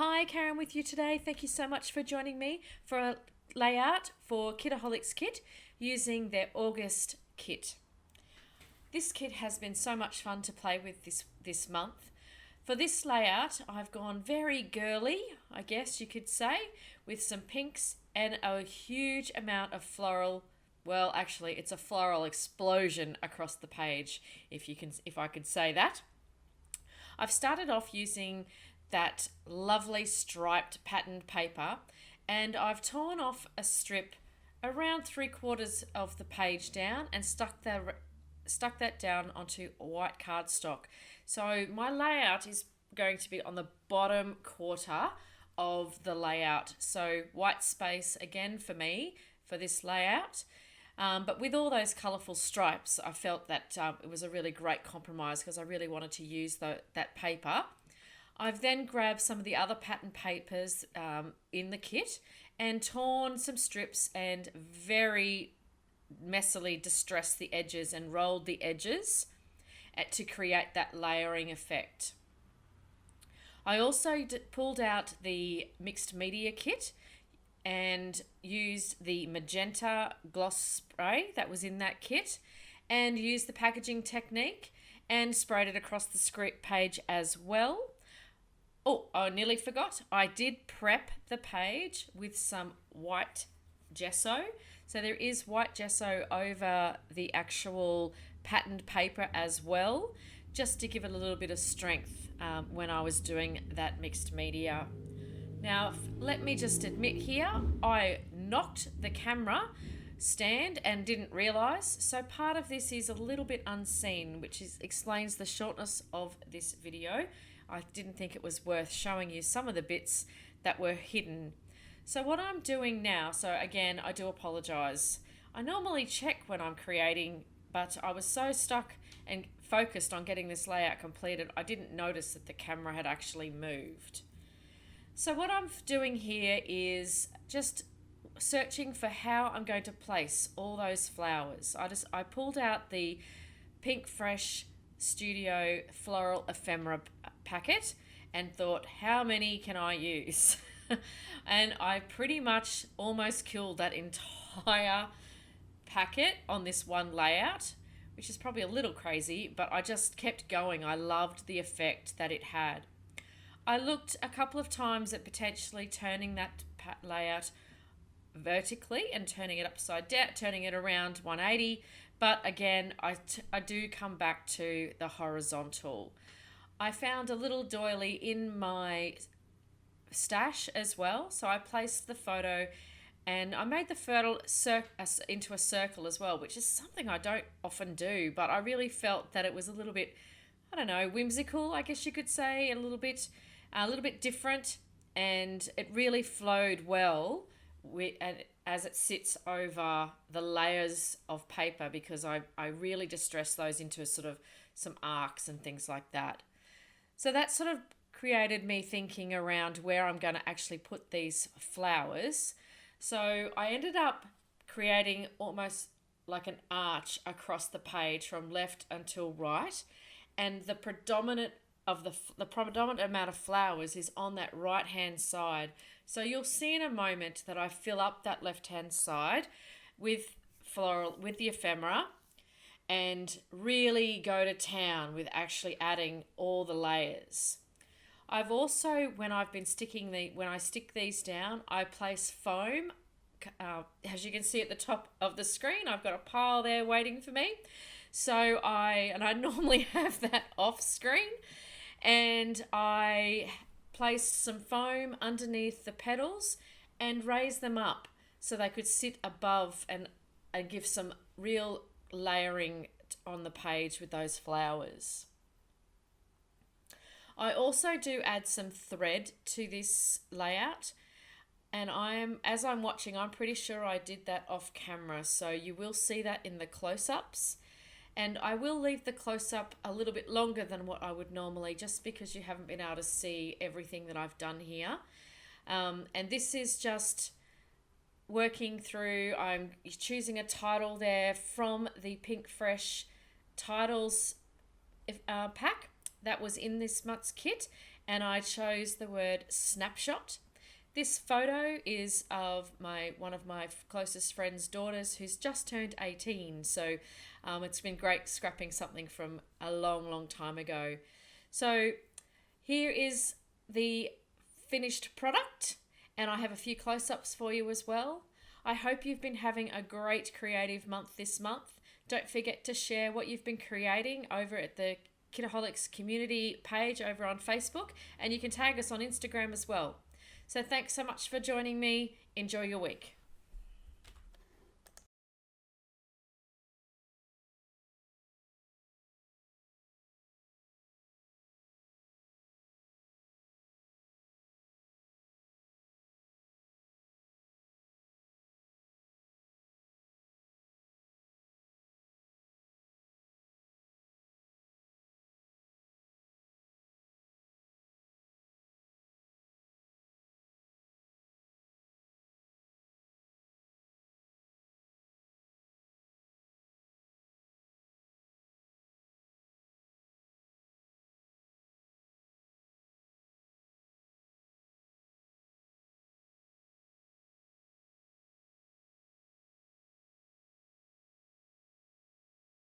Hi, Karen with you today. Thank you so much for joining me for a layout for Kitaholic Kit using their August kit. This kit has been so much fun to play with this month. For this layout, I've gone very girly, I guess you could say, with some pinks and a huge amount of floral. Well, actually, it's a floral explosion across the page, if I could say that. I've started off using that lovely striped patterned paper, and I've torn off a strip around 3/4 of the page down and stuck that down onto white cardstock. So my layout is going to be on the bottom quarter of the layout. So white space again for me for this layout. But with all those colourful stripes, I felt that it was a really great compromise because I really wanted to use that paper. I've then grabbed some of the other pattern papers in the kit and torn some strips and very messily distressed the edges and rolled the edges to create that layering effect. I also pulled out the mixed media kit and used the magenta gloss spray that was in that kit and used the packaging technique and sprayed it across the script page as well. Oh, I nearly forgot. I did prep the page with some white gesso. So there is white gesso over the actual patterned paper as well, just to give it a little bit of strength when I was doing that mixed media. Now, let me just admit here, I knocked the camera stand and didn't realise. So part of this is a little bit unseen, which explains the shortness of this video. I didn't think it was worth showing you some of the bits that were hidden. So what I'm doing now, so again, I do apologise. I normally check when I'm creating, but I was so stuck and focused on getting this layout completed, I didn't notice that the camera had actually moved. So what I'm doing here is just searching for how I'm going to place all those flowers. I pulled out the Pink Fresh Studio Floral Ephemera packet and thought, how many can I use? And I pretty much almost killed that entire packet on this one layout, which is probably a little crazy, but I just kept going. I loved the effect that it had. I looked a couple of times at potentially turning that layout vertically and turning it upside down, turning it around 180, but again, I do come back to the horizontal. I found a little doily in my stash as well, so I placed the photo and I made the photo into a circle as well, which is something I don't often do, but I really felt that it was a little bit, I don't know, whimsical, I guess you could say, a little bit different, and it really flowed well as it sits over the layers of paper, because I really distressed those into sort of some arcs and things like that. So that sort of created me thinking around where I'm going to actually put these flowers. So I ended up creating almost like an arch across the page from left until right, and the predominant amount of flowers is on that right hand side. So you'll see in a moment that I fill up that left hand side with the ephemera and really go to town with actually adding all the layers. I've also, when I stick these down, I place foam. As you can see at the top of the screen, I've got a pile there waiting for me. So I normally have that off screen, and I placed some foam underneath the petals and raised them up so they could sit above and give some real layering on the page with those flowers. I also do add some thread to this layout, and as I'm watching, I'm pretty sure I did that off camera, so you will see that in the close-ups. And I will leave the close-up a little bit longer than what I would normally, just because you haven't been able to see everything that I've done here. And this is just working through, I'm choosing a title there from the Pink Fresh Titles pack that was in this month's kit, and I chose the word snapshot. This photo is of one of my closest friend's daughters who's just turned 18. So it's been great scrapping something from a long, long time ago. So here is the finished product, and I have a few close-ups for you as well. I hope you've been having a great creative month this month. Don't forget to share what you've been creating over at the Kitaholics community page over on Facebook, and you can tag us on Instagram as well. So thanks so much for joining me. Enjoy your week.